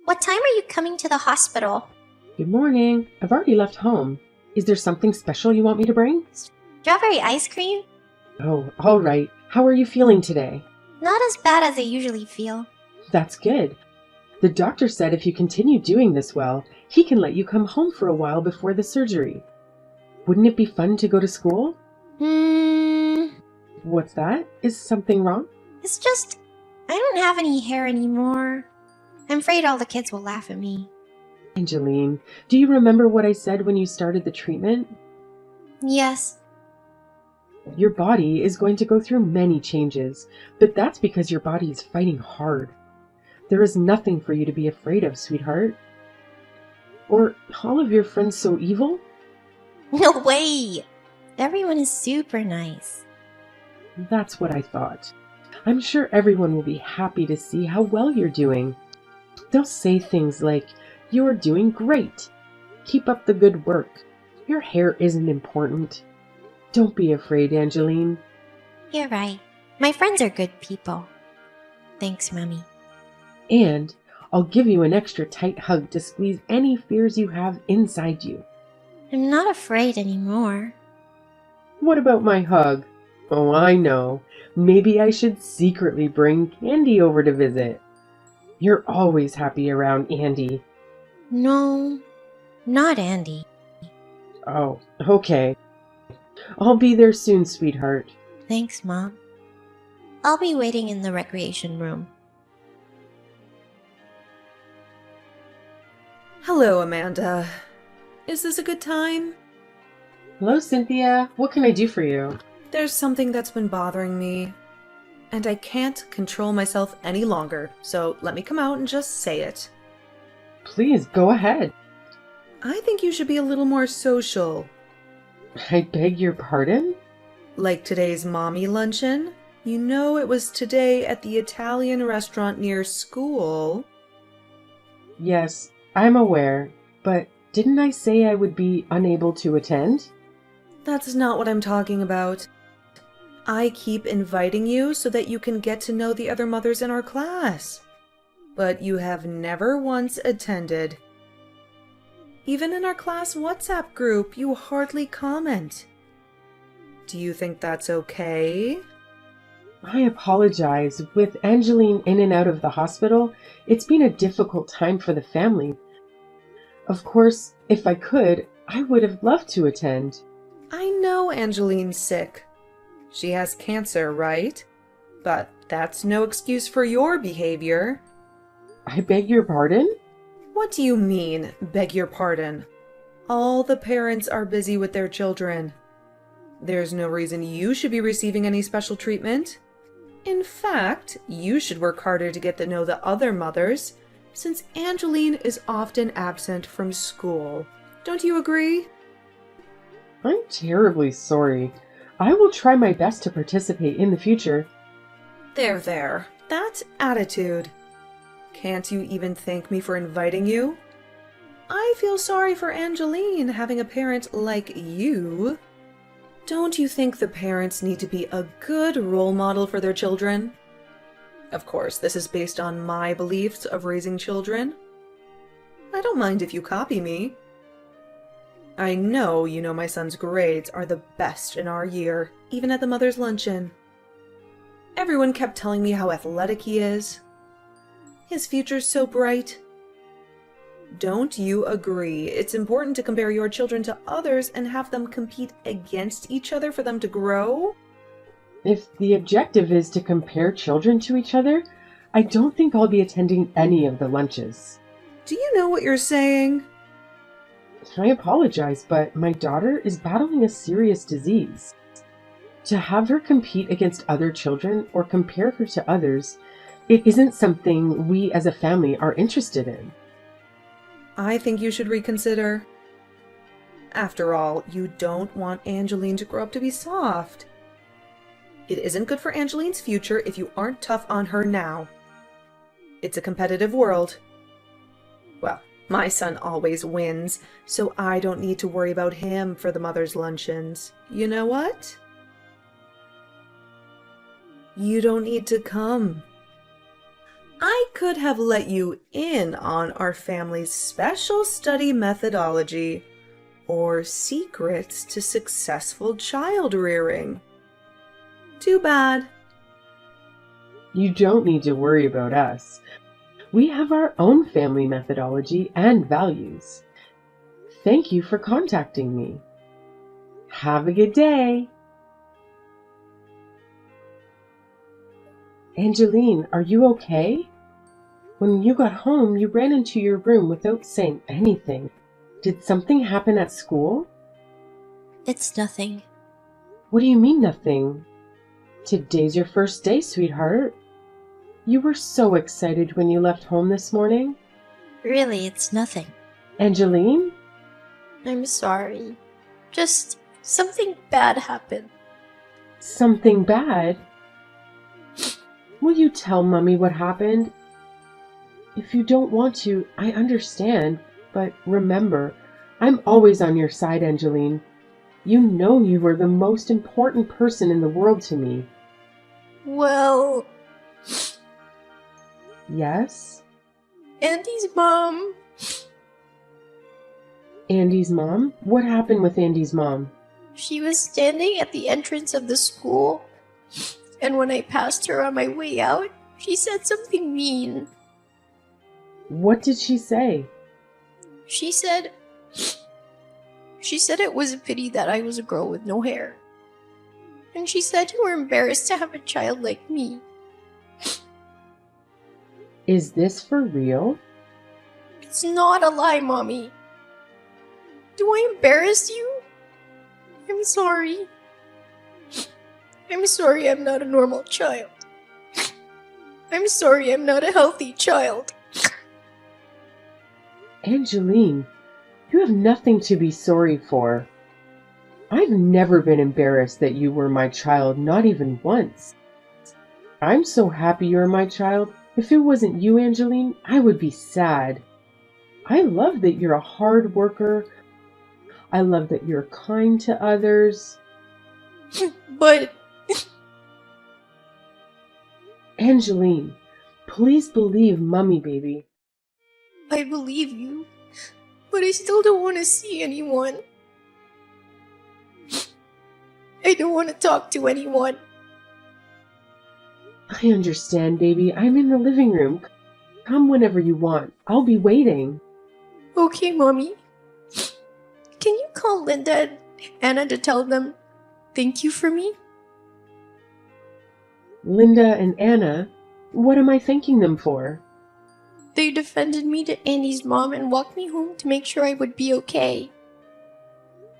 What time are you coming to the hospital? Good morning. I've already left home. Is there something special you want me to bring? Strawberry ice cream? Oh, all right. How are you feeling today? Not as bad as I usually feel. That's good. The doctor said if you continue doing this well, he can let you come home for a while before the surgery. Wouldn't it be fun to go to school? What's that? Is something wrong? It's just, I don't have any hair anymore. I'm afraid all the kids will laugh at me. Angeline, do you remember what I said when you started the treatment? Yes. Your body is going to go through many changes, but that's because your body is fighting hard. There is nothing for you to be afraid of, sweetheart. Or all of your friends so evil? No way! Everyone is super nice. That's what I thought. I'm sure everyone will be happy to see how well you're doing. They'll say things like, "You're doing great. Keep up the good work. Your hair isn't important." Don't be afraid, Angeline. You're right. My friends are good people. Thanks, Mommy. And I'll give you an extra tight hug to squeeze any fears you have inside you. I'm not afraid anymore. What about my hug? Oh, I know. Maybe I should secretly bring Candy over to visit. You're always happy around Andy. No, not Andy. Oh, okay. I'll be there soon, sweetheart. Thanks, Mom. I'll be waiting in the recreation room. Hello, Amanda. Is this a good time? Hello, Cynthia. What can I do for you? There's something that's been bothering me, and I can't control myself any longer, so let me come out and just say it. Please, go ahead. I think you should be a little more social. I beg your pardon? Like today's mommy luncheon? You know it was today at the Italian restaurant near school. Yes, I'm aware, but didn't I say I would be unable to attend? That's not what I'm talking about. I keep inviting you so that you can get to know the other mothers in our class. But you have never once attended. Even in our class WhatsApp group, you hardly comment. Do you think that's okay? I apologize. With Angeline in and out of the hospital, it's been a difficult time for the family. Of course, if I could, I would have loved to attend. I know Angeline's sick. She has cancer, right? But that's no excuse for your behavior. I beg your pardon? What do you mean, beg your pardon? All the parents are busy with their children. There's no reason you should be receiving any special treatment. In fact, you should work harder to get to know the other mothers, since Angeline is often absent from school. Don't you agree? I'm terribly sorry. I will try my best to participate in the future. There. That attitude. Can't you even thank me for inviting you? I feel sorry for Angeline having a parent like you. Don't you think the parents need to be a good role model for their children? Of course, this is based on my beliefs of raising children. I don't mind if you copy me. I know you know my son's grades are the best in our year, even at the mother's luncheon. Everyone kept telling me how athletic he is. His future's so bright. Don't you agree it's important to compare your children to others and have them compete against each other for them to grow? If the objective is to compare children to each other, I don't think I'll be attending any of the lunches. Do you know what you're saying? I apologize, but my daughter is battling a serious disease. To have her compete against other children or compare her to others, it isn't something we as a family are interested in. I think you should reconsider. After all, you don't want Angeline to grow up to be soft. It isn't good for Angeline's future if you aren't tough on her now. It's a competitive world. Well, my son always wins, so I don't need to worry about him for the mother's luncheons. You know what? You don't need to come. I could have let you in on our family's special study methodology or secrets to successful child rearing. Too bad. You don't need to worry about us. We have our own family methodology and values. Thank you for contacting me. Have a good day. Angeline, are you okay? When you got home, you ran into your room without saying anything. Did something happen at school? It's nothing. What do you mean nothing? Today's your first day, sweetheart. You were so excited when you left home this morning. Really, it's nothing. Angeline? I'm sorry. Just something bad happened. Something bad? Will you tell Mummy what happened? If you don't want to, I understand. But remember, I'm always on your side, Angeline. You know you were the most important person in the world to me. Well, Yes? Andy's mom. Andy's mom? What happened with Andy's mom? She was standing at the entrance of the school, and when I passed her on my way out, she said something mean. What did she say? She said it was a pity that I was a girl with no hair. And she said you were embarrassed to have a child like me. Is this for real? It's not a lie, Mommy. Do I embarrass you? I'm sorry. I'm sorry I'm not a normal child. I'm sorry I'm not a healthy child. Angeline, you have nothing to be sorry for. I've never been embarrassed that you were my child, not even once. I'm so happy you're my child. If it wasn't you, Angeline, I would be sad. I love that you're a hard worker. I love that you're kind to others. But Angeline, please believe Mummy, baby. I believe you. But I still don't want to see anyone. I don't want to talk to anyone. I understand, baby. I'm in the living room. Come whenever you want. I'll be waiting. Okay, Mommy. Can you call Linda and Anna to tell them thank you for me? Linda and Anna? What am I thanking them for? They defended me to Andy's mom and walked me home to make sure I would be okay.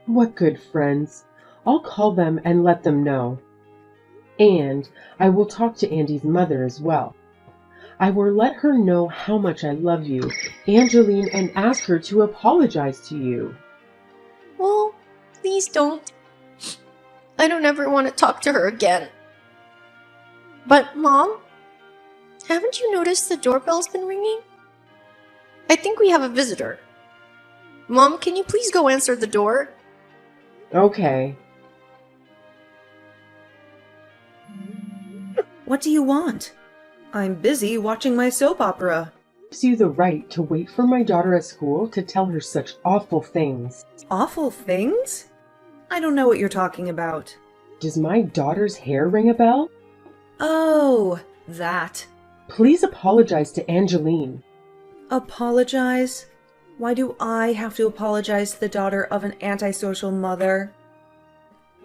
What good friends. I'll call them and let them know. And I will talk to Andy's mother as well. I will let her know how much I love you, Angeline, and ask her to apologize to you. Well, please don't. I don't ever want to talk to her again. But, Mom, haven't you noticed the doorbell's been ringing? I think we have a visitor. Mom, can you please go answer the door? Okay. What do you want? I'm busy watching my soap opera. Gives you the right to wait for my daughter at school to tell her such awful things. Awful things? I don't know what you're talking about. Does my daughter's hair ring a bell? Oh, that. Please apologize to Angeline. Apologize? Why do I have to apologize to the daughter of an antisocial mother?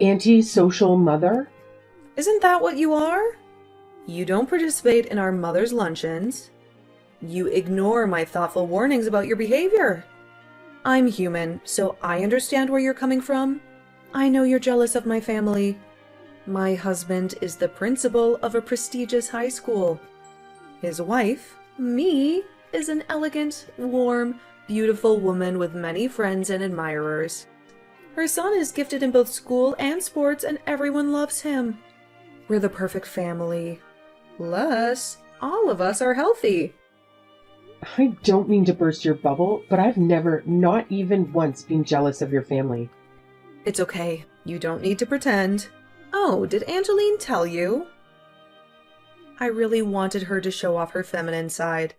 Anti-social mother? Isn't that what you are? You don't participate in our mother's luncheons. You ignore my thoughtful warnings about your behavior. I'm human, so I understand where you're coming from. I know you're jealous of my family. My husband is the principal of a prestigious high school. His wife, me, is an elegant, warm, beautiful woman with many friends and admirers. Her son is gifted in both school and sports, and everyone loves him. We're the perfect family. Plus, all of us are healthy. I don't mean to burst your bubble, but I've never, not even once, been jealous of your family. It's okay. You don't need to pretend. Oh, did Angeline tell you? I really wanted her to show off her feminine side.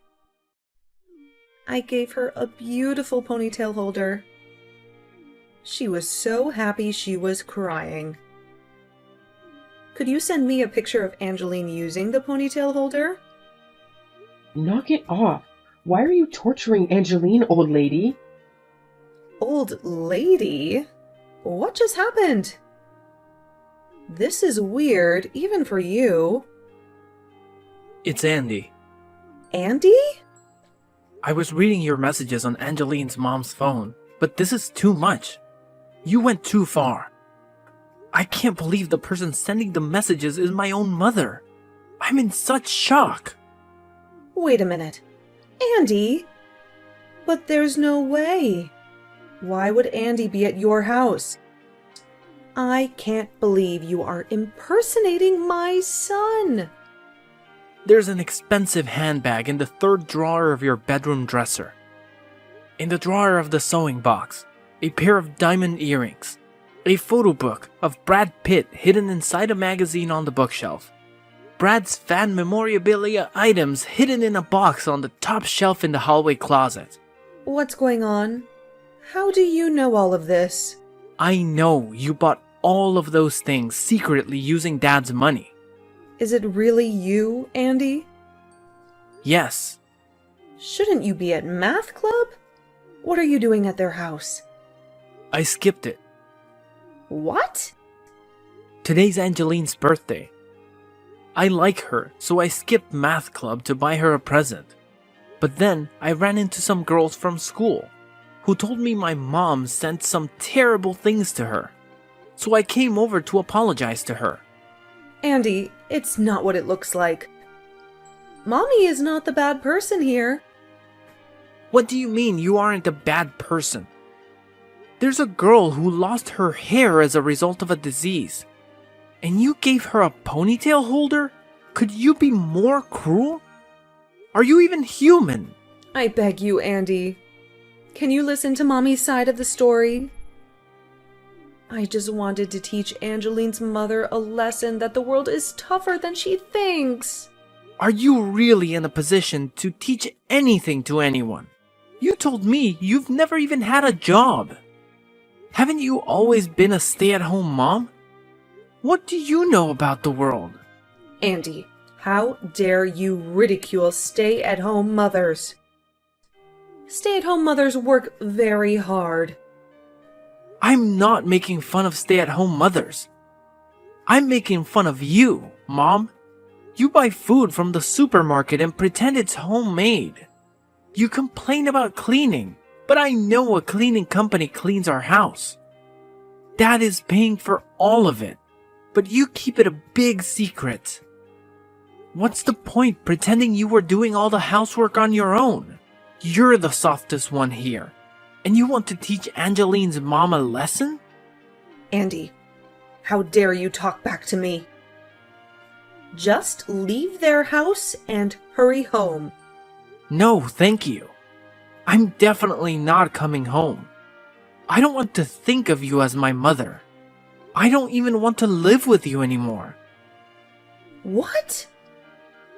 I gave her a beautiful ponytail holder. She was so happy she was crying. Could you send me a picture of Angeline using the ponytail holder? Knock it off. Why are you torturing Angeline, old lady? Old lady? What just happened? This is weird, even for you. It's Andy. Andy? I was reading your messages on Angeline's mom's phone, but this is too much. You went too far. I can't believe the person sending the messages is my own mother. I'm in such shock. Wait a minute. Andy? But there's no way. Why would Andy be at your house? I can't believe you are impersonating my son. There's an expensive handbag in the third drawer of your bedroom dresser. In the drawer of the sewing box, a pair of diamond earrings, a photo book of Brad Pitt hidden inside a magazine on the bookshelf, Brad's fan memorabilia items hidden in a box on the top shelf in the hallway closet. What's going on? How do you know all of this? I know you bought all of those things secretly using Dad's money. Is it really you, Andy? Yes. Shouldn't you be at math club? What are you doing at their house? I skipped it. What? Today's Angeline's birthday. I like her, so I skipped math club to buy her a present. But then I ran into some girls from school who told me my mom sent some terrible things to her. So I came over to apologize to her. Andy, it's not what it looks like. Mommy is not the bad person here. What do you mean you aren't a bad person? There's a girl who lost her hair as a result of a disease. And you gave her a ponytail holder? Could you be more cruel? Are you even human? I beg you, Andy. Can you listen to Mommy's side of the story? I just wanted to teach Angeline's mother a lesson that the world is tougher than she thinks. Are you really in a position to teach anything to anyone? You told me you've never even had a job. Haven't you always been a stay-at-home mom? What do you know about the world? Andy, how dare you ridicule stay-at-home mothers? Stay-at-home mothers work very hard. I'm not making fun of stay-at-home mothers. I'm making fun of you, Mom. You buy food from the supermarket and pretend it's homemade. You complain about cleaning, but I know a cleaning company cleans our house. Dad is paying for all of it, but you keep it a big secret. What's the point pretending you were doing all the housework on your own? You're the softest one here. And you want to teach Angeline's mom a lesson? Andy, how dare you talk back to me? Just leave their house and hurry home. No, thank you. I'm definitely not coming home. I don't want to think of you as my mother. I don't even want to live with you anymore. What?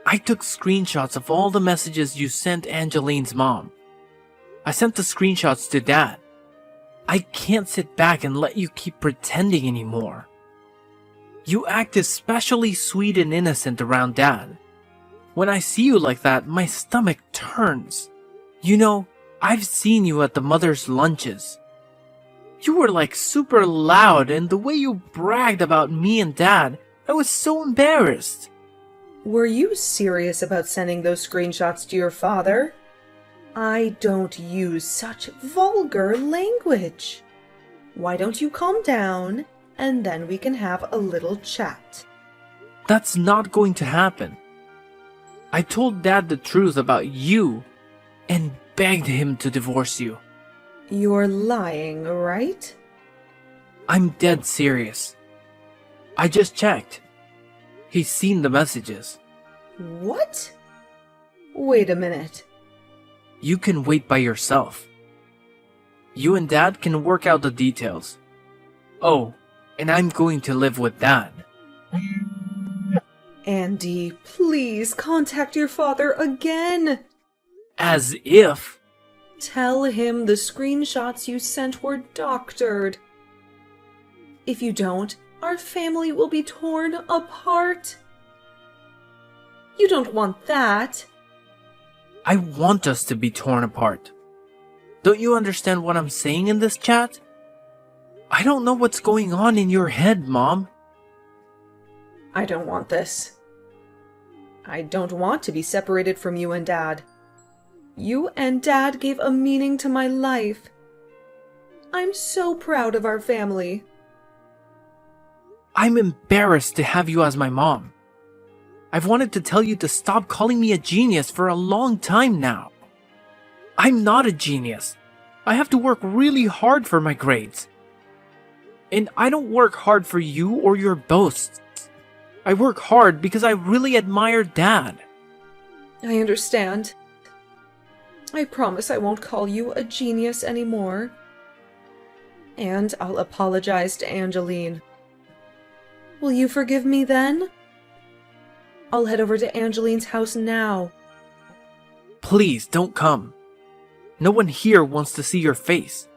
I took screenshots of all the messages you sent Angeline's mom. I sent the screenshots to Dad. I can't sit back and let you keep pretending anymore. You act especially sweet and innocent around Dad. When I see you like that, my stomach turns. You know, I've seen you at the mother's lunches. You were like super loud, and the way you bragged about me and Dad, I was so embarrassed. Were you serious about sending those screenshots to your father? I don't use such vulgar language. Why don't you calm down, and then we can have a little chat. That's not going to happen. I told Dad the truth about you and begged him to divorce you. You're lying, right? I'm dead serious. I just checked. He's seen the messages. What? Wait a minute. You can wait by yourself. You and Dad can work out the details. Oh, and I'm going to live with Dad. Andy, please contact your father again. As if. Tell him the screenshots you sent were doctored. If you don't, our family will be torn apart. You don't want that. I want us to be torn apart. Don't you understand what I'm saying in this chat? I don't know what's going on in your head, Mom. I don't want this. I don't want to be separated from you and Dad. You and Dad gave a meaning to my life. I'm so proud of our family. I'm embarrassed to have you as my mom. I've wanted to tell you to stop calling me a genius for a long time now. I'm not a genius. I have to work really hard for my grades. And I don't work hard for you or your boasts. I work hard because I really admire Dad. I understand. I promise I won't call you a genius anymore. And I'll apologize to Angeline. Will you forgive me then? I'll head over to Angeline's house now. Please don't come. No one here wants to see your face.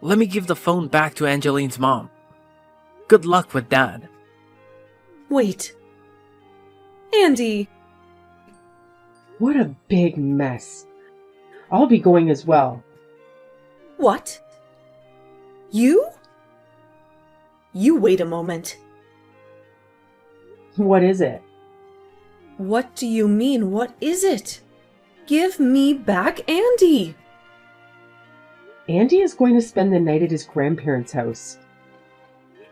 Let me give the phone back to Angeline's mom. Good luck with Dad. Wait. Andy! What a big mess. I'll be going as well. What? You? You wait a moment. What is it? What do you mean, what is it? Give me back Andy! Andy is going to spend the night at his grandparents' house.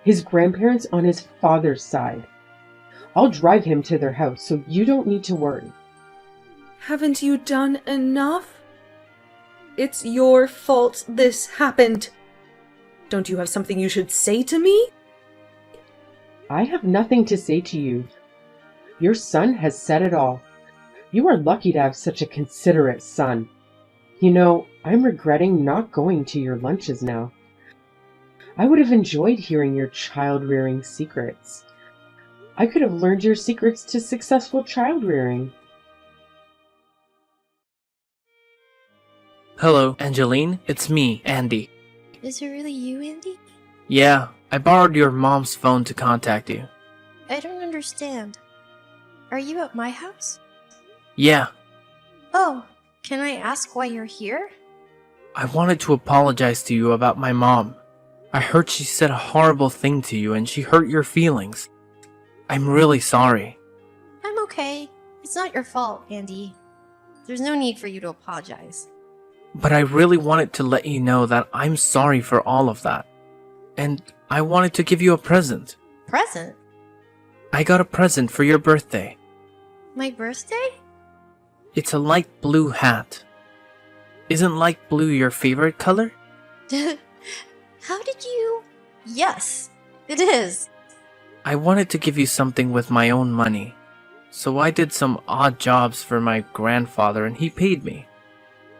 His grandparents on his father's side. I'll drive him to their house, so you don't need to worry. Haven't you done enough? It's your fault this happened. Don't you have something you should say to me? I have nothing to say to you. Your son has said it all. You are lucky to have such a considerate son. You know, I'm regretting not going to your lunches now. I would have enjoyed hearing your child-rearing secrets. I could have learned your secrets to successful child-rearing. Hello, Angeline. It's me, Andy. Is it really you, Andy? Yeah, I borrowed your mom's phone to contact you. I don't understand. Are you at my house? Yeah, Oh, can I ask why you're here? I wanted to apologize to you about my mom. I heard she said a horrible thing to you and she hurt your feelings. I'm really sorry. I'm okay. It's not your fault, Andy. There's no need for you to apologize. But I really wanted to let you know that I'm sorry for all of that. And I wanted to give you a present. Present? I got a present for your birthday. My birthday? It's a light blue hat. Isn't light blue your favorite color? How did you... Yes, it is. I wanted to give you something with my own money. So I did some odd jobs for my grandfather and he paid me.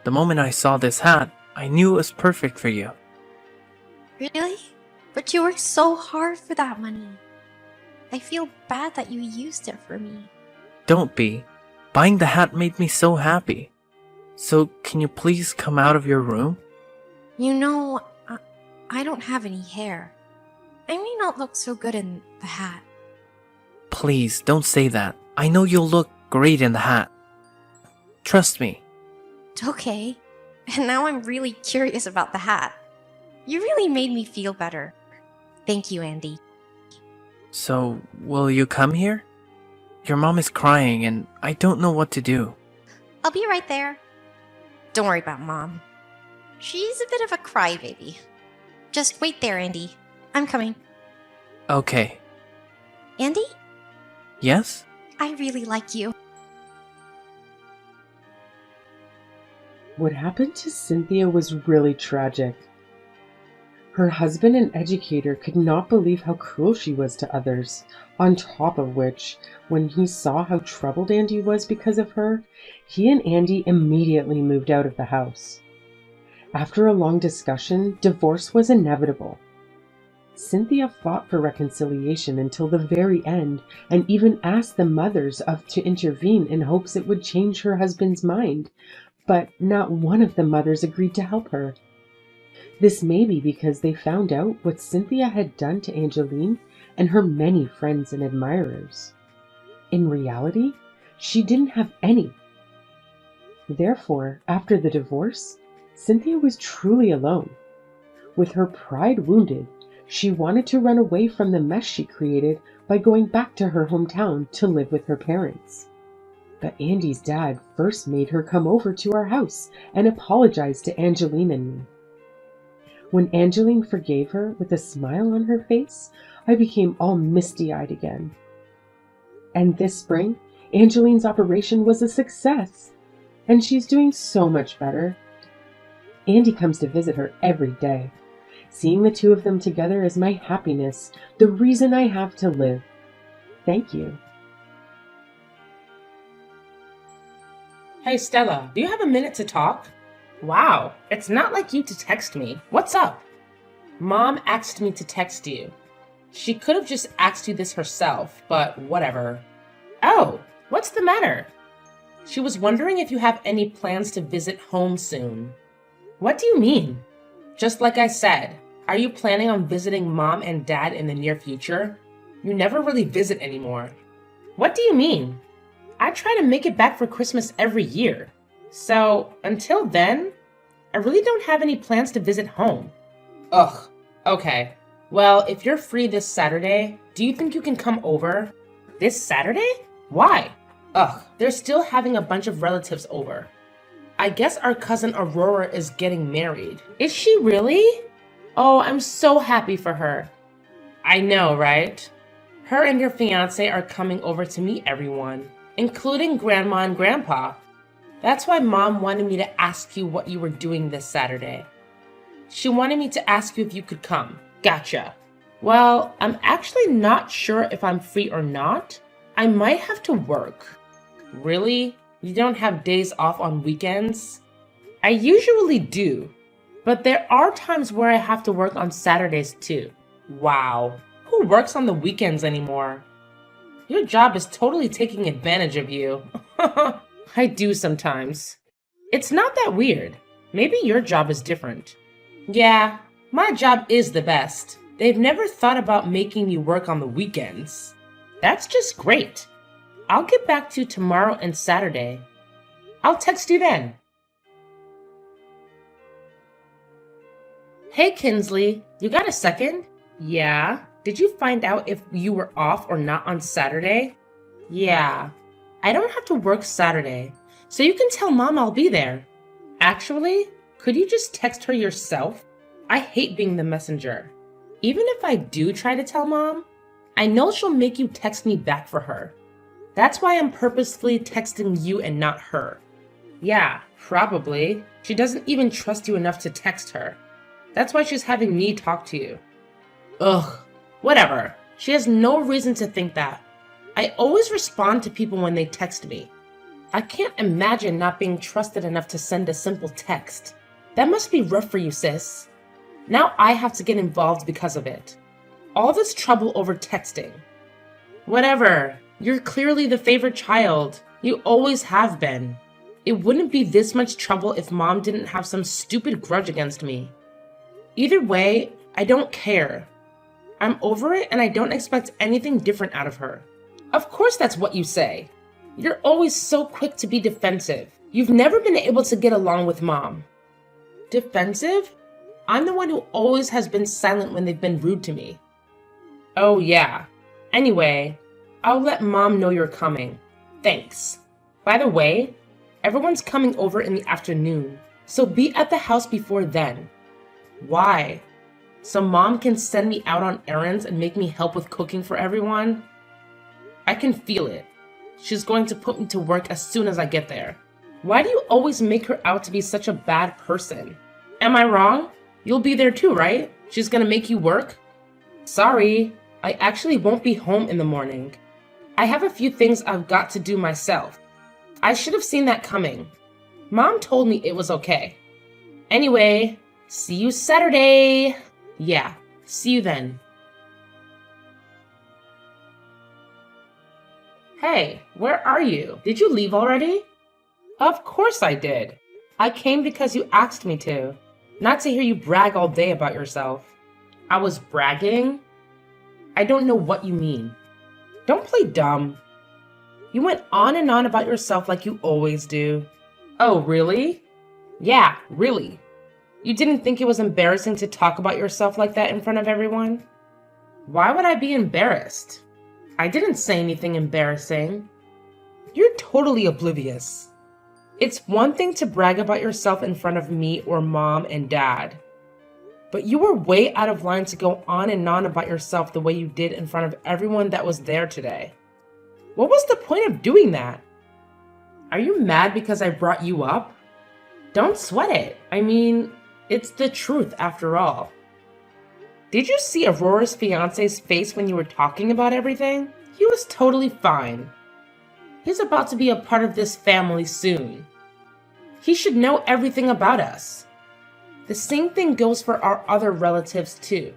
The moment I saw this hat, I knew it was perfect for you. Really? But you worked so hard for that money. I feel bad that you used it for me. Don't be. Buying the hat made me so happy. So can you please come out of your room? You know, I don't have any hair. I may not look so good in the hat. Please, don't say that. I know you'll look great in the hat. Trust me. Okay. And now I'm really curious about the hat. You really made me feel better. Thank you, Andy. So, will you come here? Your mom is crying and I don't know what to do. I'll be right there. Don't worry about Mom. She's a bit of a crybaby. Just wait there, Andy. I'm coming. Okay. Andy? Yes? I really like you. What happened to Cynthia was really tragic. Her husband, an educator, could not believe how cruel she was to others. On top of which, when he saw how troubled Andy was because of her, he and Andy immediately moved out of the house. After a long discussion, divorce was inevitable. Cynthia fought for reconciliation until the very end and even asked the mothers to intervene in hopes it would change her husband's mind, but not one of the mothers agreed to help her. This may be because they found out what Cynthia had done to Angeline and her many friends and admirers. In reality, she didn't have any. Therefore, after the divorce, Cynthia was truly alone. With her pride wounded, she wanted to run away from the mess she created by going back to her hometown to live with her parents. But Andy's dad first made her come over to our house and apologize to Angeline and me. When Angeline forgave her with a smile on her face, I became all misty-eyed again. And this spring, Angeline's operation was a success, and she's doing so much better. Andy comes to visit her every day. Seeing the two of them together is my happiness, the reason I have to live. Thank you. Hey Stella, do you have a minute to talk? Wow, it's not like you to text me. What's up? Mom asked me to text you. She could have just asked you this herself, but whatever. Oh, what's the matter? She was wondering if you have any plans to visit home soon. What do you mean? Just like I said, are you planning on visiting Mom and Dad in the near future? You never really visit anymore. What do you mean? I try to make it back for Christmas every year. So, until then, I really don't have any plans to visit home. Ugh, okay. Well, if you're free this Saturday, do you think you can come over? This Saturday? Why? Ugh, they're still having a bunch of relatives over. I guess our cousin Aurora is getting married. Is she really? Oh, I'm so happy for her. I know, right? Her and your fiancé are coming over to meet everyone, including Grandma and Grandpa. That's why Mom wanted me to ask you what you were doing this Saturday. She wanted me to ask you if you could come. Gotcha. Well, I'm actually not sure if I'm free or not. I might have to work. Really? You don't have days off on weekends? I usually do, but there are times where I have to work on Saturdays too. Wow. Who works on the weekends anymore? Your job is totally taking advantage of you. I do sometimes. It's not that weird. Maybe your job is different. Yeah, my job is the best. They've never thought about making me work on the weekends. That's just great. I'll get back to you tomorrow and Saturday. I'll text you then. Hey Kinsley, you got a second? Yeah. Did you find out if you were off or not on Saturday? Yeah. I don't have to work Saturday, so you can tell Mom I'll be there. Actually, could you just text her yourself? I hate being the messenger. Even if I do try to tell Mom, I know she'll make you text me back for her. That's why I'm purposefully texting you and not her. Yeah, probably. She doesn't even trust you enough to text her. That's why she's having me talk to you. Ugh, whatever. She has no reason to think that. I always respond to people when they text me. I can't imagine not being trusted enough to send a simple text. That must be rough for you, sis. Now I have to get involved because of it. All this trouble over texting. Whatever. You're clearly the favorite child. You always have been. It wouldn't be this much trouble if Mom didn't have some stupid grudge against me. Either way, I don't care. I'm over it and I don't expect anything different out of her. Of course that's what you say. You're always so quick to be defensive. You've never been able to get along with Mom. Defensive? I'm the one who always has been silent when they've been rude to me. Oh yeah. Anyway, I'll let Mom know you're coming. Thanks. By the way, everyone's coming over in the afternoon, so be at the house before then. Why? So Mom can send me out on errands and make me help with cooking for everyone? I can feel it. She's going to put me to work as soon as I get there. Why do you always make her out to be such a bad person? Am I wrong? You'll be there too, right? She's gonna make you work? Sorry, I actually won't be home in the morning. I have a few things I've got to do myself. I should have seen that coming. Mom told me it was okay. Anyway, see you Saturday. Yeah, see you then. Hey, where are you? Did you leave already? Of course I did. I came because you asked me to, not to hear you brag all day about yourself. I was bragging? I don't know what you mean. Don't play dumb. You went on and on about yourself like you always do. Oh, really? Yeah, really. You didn't think it was embarrassing to talk about yourself like that in front of everyone? Why would I be embarrassed? I didn't say anything embarrassing. You're totally oblivious. It's one thing to brag about yourself in front of me or mom and dad. But you were way out of line to go on and on about yourself the way you did in front of everyone that was there today. What was the point of doing that? Are you mad because I brought you up? Don't sweat it. I mean, it's the truth after all. Did you see Aurora's fiance's face when you were talking about everything? He was totally fine. He's about to be a part of this family soon. He should know everything about us. The same thing goes for our other relatives too.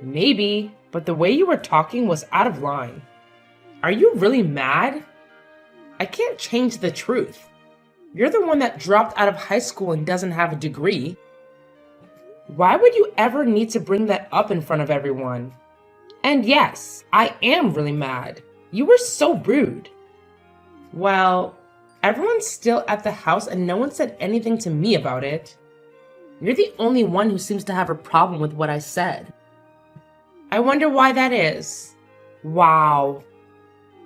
Maybe, but the way you were talking was out of line. Are you really mad? I can't change the truth. You're the one that dropped out of high school and doesn't have a degree. Why would you ever need to bring that up in front of everyone? And yes, I am really mad. You were so rude. Well, everyone's still at the house and no one said anything to me about it. You're the only one who seems to have a problem with what I said. I wonder why that is. Wow.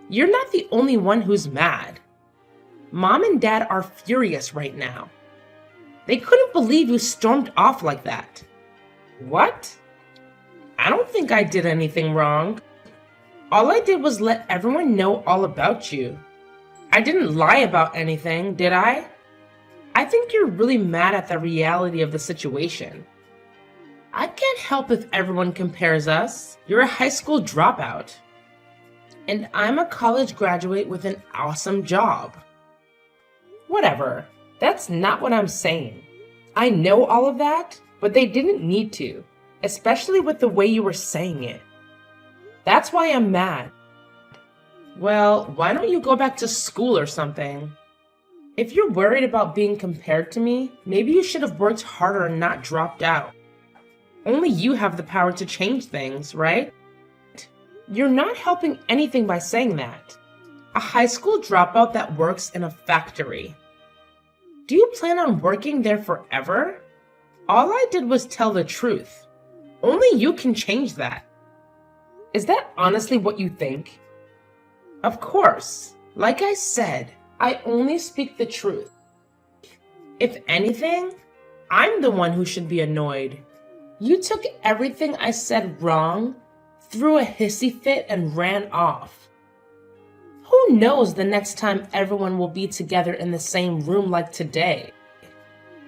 You're not the only one who's mad. Mom and Dad are furious right now. They couldn't believe you stormed off like that. What? I don't think I did anything wrong. All I did was let everyone know all about you. I didn't lie about anything, did I? I think you're really mad at the reality of the situation. I can't help if everyone compares us. You're a high school dropout. And I'm a college graduate with an awesome job. Whatever. That's not what I'm saying. I know all of that, but they didn't need to, especially with the way you were saying it. That's why I'm mad. Well, why don't you go back to school or something? If you're worried about being compared to me, maybe you should have worked harder and not dropped out. Only you have the power to change things, right? You're not helping anything by saying that. A high school dropout that works in a factory. Do you plan on working there forever? All I did was tell the truth. Only you can change that. Is that honestly what you think? Of course. Like I said, I only speak the truth. If anything, I'm the one who should be annoyed. You took everything I said wrong, threw a hissy fit, and ran off. Who knows the next time everyone will be together in the same room like today?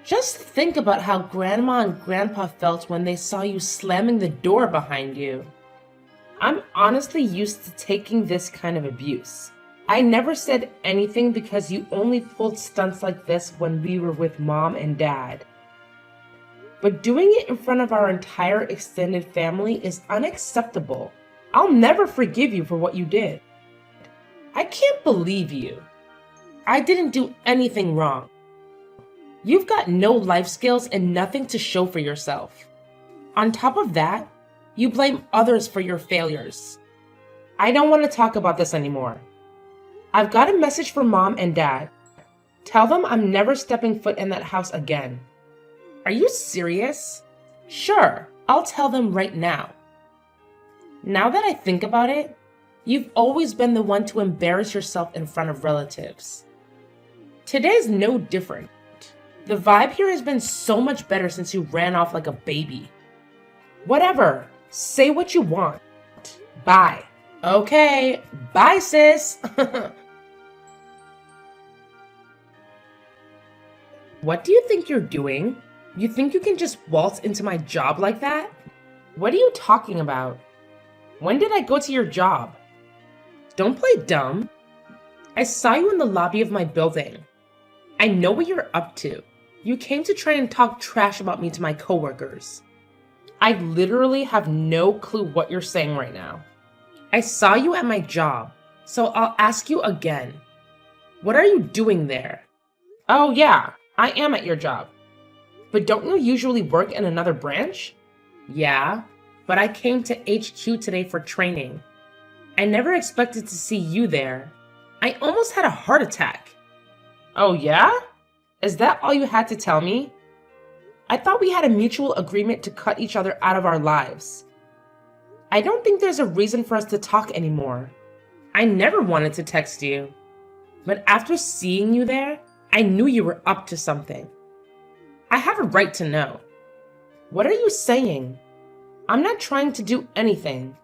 Just think about how Grandma and Grandpa felt when they saw you slamming the door behind you. I'm honestly used to taking this kind of abuse. I never said anything because you only pulled stunts like this when we were with Mom and Dad. But doing it in front of our entire extended family is unacceptable. I'll never forgive you for what you did. I can't believe you. I didn't do anything wrong. You've got no life skills and nothing to show for yourself. On top of that, you blame others for your failures. I don't want to talk about this anymore. I've got a message for Mom and Dad. Tell them I'm never stepping foot in that house again. Are you serious? Sure, I'll tell them right now. Now that I think about it, you've always been the one to embarrass yourself in front of relatives. Today's no different. The vibe here has been so much better since you ran off like a baby. Whatever, say what you want. Bye. Okay, bye sis. What do you think you're doing? You think you can just waltz into my job like that? What are you talking about? When did I go to your job? Don't play dumb. I saw you in the lobby of my building. I know what you're up to. You came to try and talk trash about me to my coworkers. I literally have no clue what you're saying right now. I saw you at my job, So I'll ask you again. What are you doing there? Oh yeah, I am at your job. But don't you usually work in another branch? Yeah, but I came to HQ today for training. I never expected to see you there. I almost had a heart attack. Oh yeah? Is that all you had to tell me? I thought we had a mutual agreement to cut each other out of our lives. I don't think there's a reason for us to talk anymore. I never wanted to text you. But after seeing you there, I knew you were up to something. I have a right to know. What are you saying? I'm not trying to do anything.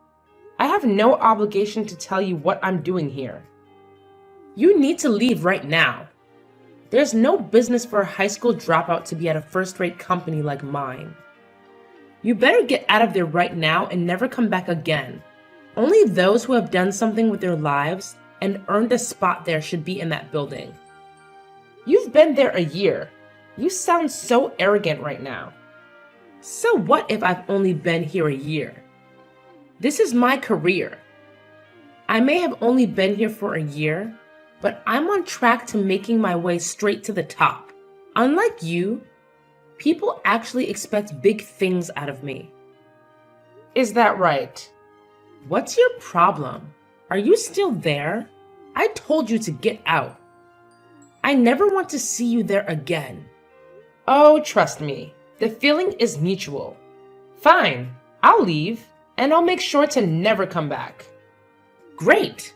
I have no obligation to tell you what I'm doing here. You need to leave right now. There's no business for a high school dropout to be at a first-rate company like mine. You better get out of there right now and never come back again. Only those who have done something with their lives and earned a spot there should be in that building. You've been there a year. You sound so arrogant right now. So what if I've only been here a year? This is my career. I may have only been here for a year, but I'm on track to making my way straight to the top. Unlike you, people actually expect big things out of me. Is that right? What's your problem? Are you still there? I told you to get out. I never want to see you there again. Oh, trust me, the feeling is mutual. Fine, I'll leave, and I'll make sure to never come back. Great,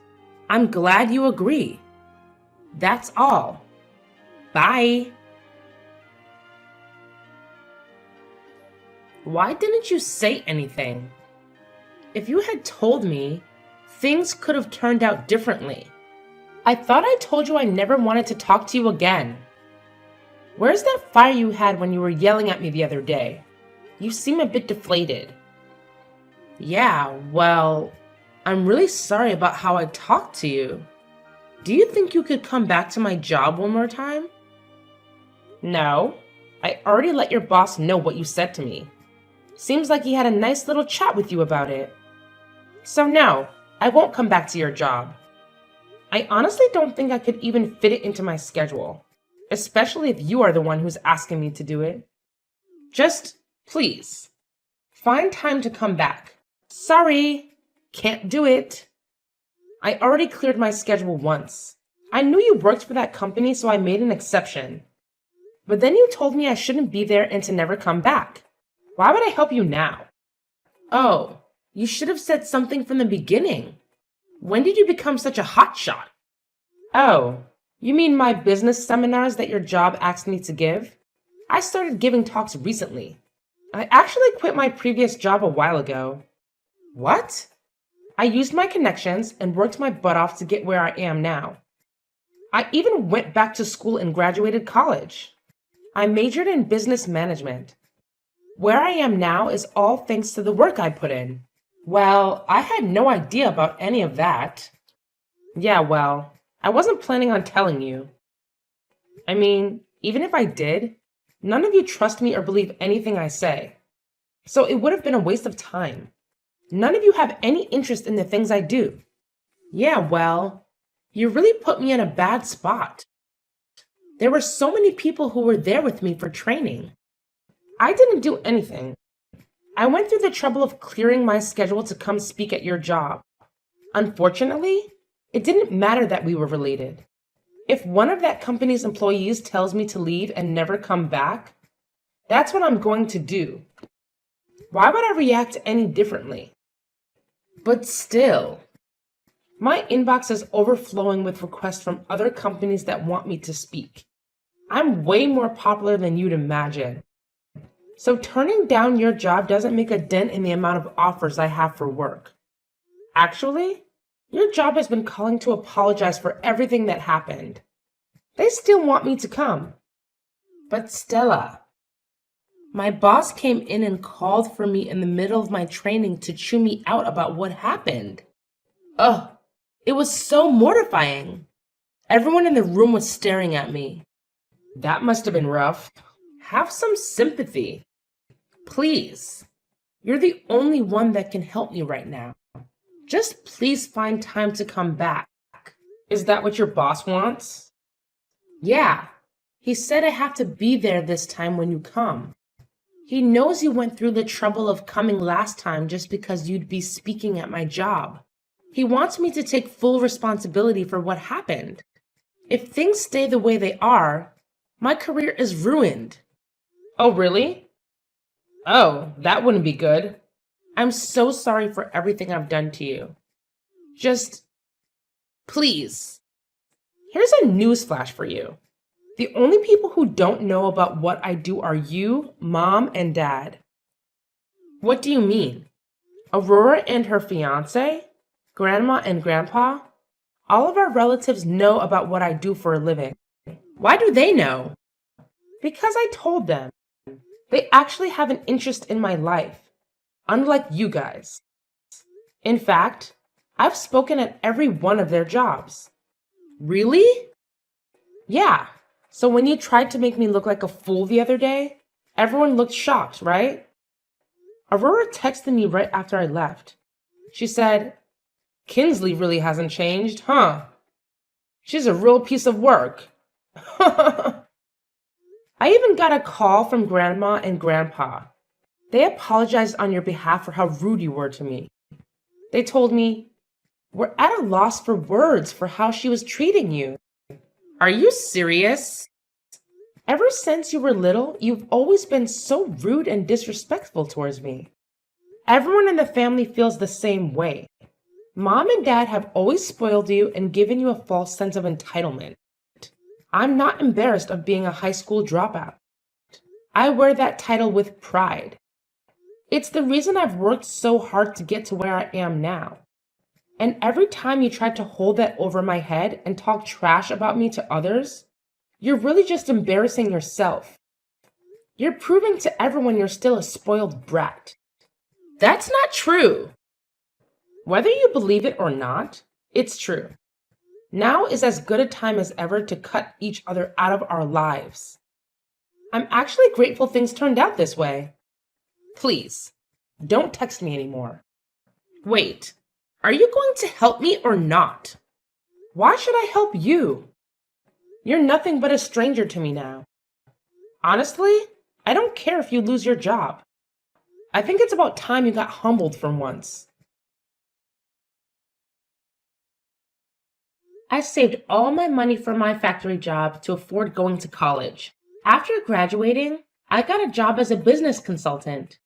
I'm glad you agree. That's all. Bye. Why didn't you say anything? If you had told me, things could have turned out differently. I thought I told you I never wanted to talk to you again. Where's that fire you had when you were yelling at me the other day? You seem a bit deflated. Yeah, well, I'm really sorry about how I talked to you. Do you think you could come back to my job one more time? No, I already let your boss know what you said to me. Seems like he had a nice little chat with you about it. So no, I won't come back to your job. I honestly don't think I could even fit it into my schedule, especially if you are the one who's asking me to do it. Just, please, find time to come back. Sorry, can't do it. I already cleared my schedule once. I knew you worked for that company, so I made an exception. But then you told me I shouldn't be there and to never come back. Why would I help you now? Oh, you should have said something from the beginning. When did you become such a hotshot? Oh, you mean my business seminars that your job asked me to give? I started giving talks recently. I actually quit my previous job a while ago. What? I used my connections and worked my butt off to get where I am now. I even went back to school and graduated college. I majored in business management. Where I am now is all thanks to the work I put in. Well, I had no idea about any of that. Yeah, well, I wasn't planning on telling you. I mean, even if I did, none of you trust me or believe anything I say. So it would have been a waste of time. None of you have any interest in the things I do. Yeah, well, you really put me in a bad spot. There were so many people who were there with me for training. I didn't do anything. I went through the trouble of clearing my schedule to come speak at your job. Unfortunately, it didn't matter that we were related. If one of that company's employees tells me to leave and never come back, that's what I'm going to do. Why would I react any differently? But still, my inbox is overflowing with requests from other companies that want me to speak. I'm way more popular than you'd imagine. So turning down your job doesn't make a dent in the amount of offers I have for work. Actually, your job has been calling to apologize for everything that happened. They still want me to come. But Stella, my boss came in and called for me in the middle of my training to chew me out about what happened. Ugh, it was so mortifying. Everyone in the room was staring at me. That must have been rough. Have some sympathy. Please. You're the only one that can help me right now. Just please find time to come back. Is that what your boss wants? Yeah. He said I have to be there this time when you come. He knows you went through the trouble of coming last time just because you'd be speaking at my job. He wants me to take full responsibility for what happened. If things stay the way they are, my career is ruined. Oh, really? Oh, that wouldn't be good. I'm so sorry for everything I've done to you. Just, please. Here's a newsflash for you. The only people who don't know about what I do are you, Mom, and Dad. What do you mean? Aurora and her fiance? Grandma and Grandpa? All of our relatives know about what I do for a living. Why do they know? Because I told them. They actually have an interest in my life, unlike you guys. In fact, I've spoken at every one of their jobs. Really? Yeah. So when you tried to make me look like a fool the other day, everyone looked shocked, right? Aurora texted me right after I left. She said, Kinsley really hasn't changed, huh? She's a real piece of work. I even got a call from Grandma and Grandpa. They apologized on your behalf for how rude you were to me. They told me, we're at a loss for words for how she was treating you. Are you serious? Ever since you were little, you've always been so rude and disrespectful towards me. Everyone in the family feels the same way. Mom and Dad have always spoiled you and given you a false sense of entitlement. I'm not embarrassed of being a high school dropout. I wear that title with pride. It's the reason I've worked so hard to get to where I am now. And every time you try to hold that over my head and talk trash about me to others, you're really just embarrassing yourself. You're proving to everyone you're still a spoiled brat. That's not true. Whether you believe it or not, it's true. Now is as good a time as ever to cut each other out of our lives. I'm actually grateful things turned out this way. Please, don't text me anymore. Wait, are you going to help me or not? Why should I help you? You're nothing but a stranger to me now. Honestly, I don't care if you lose your job. I think it's about time you got humbled for once. I saved all my money from my factory job to afford going to college. After graduating, I got a job as a business consultant.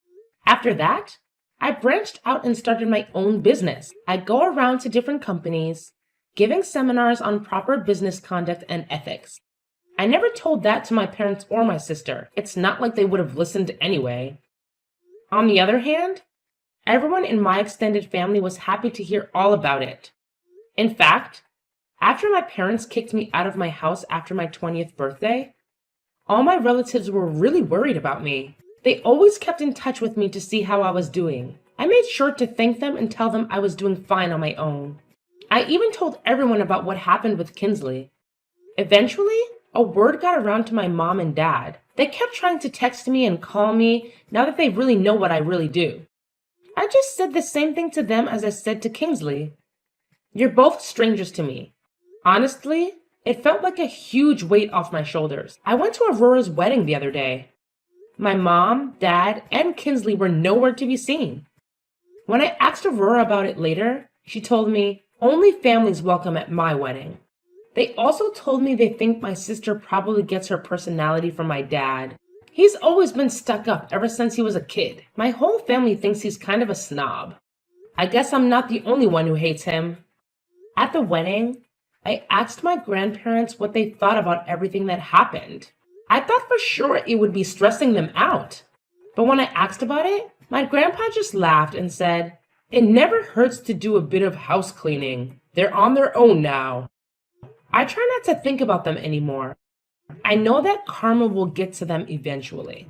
After that, I branched out and started my own business. I go around to different companies, giving seminars on proper business conduct and ethics. I never told that to my parents or my sister. It's not like they would have listened anyway. On the other hand, everyone in my extended family was happy to hear all about it. In fact, after my parents kicked me out of my house after my 20th birthday, all my relatives were really worried about me. They always kept in touch with me to see how I was doing. I made sure to thank them and tell them I was doing fine on my own. I even told everyone about what happened with Kinsley. Eventually, a word got around to my mom and dad. They kept trying to text me and call me now that they really know what I really do. I just said the same thing to them as I said to Kinsley. You're both strangers to me. Honestly, it felt like a huge weight off my shoulders. I went to Aurora's wedding the other day. My mom, dad, and Kinsley were nowhere to be seen. When I asked Aurora about it later, she told me, only families welcome at my wedding. They also told me they think my sister probably gets her personality from my dad. He's always been stuck up ever since he was a kid. My whole family thinks he's kind of a snob. I guess I'm not the only one who hates him. At the wedding, I asked my grandparents what they thought about everything that happened. I thought for sure it would be stressing them out. But when I asked about it, my grandpa just laughed and said, it never hurts to do a bit of house cleaning. They're on their own now. I try not to think about them anymore. I know that karma will get to them eventually.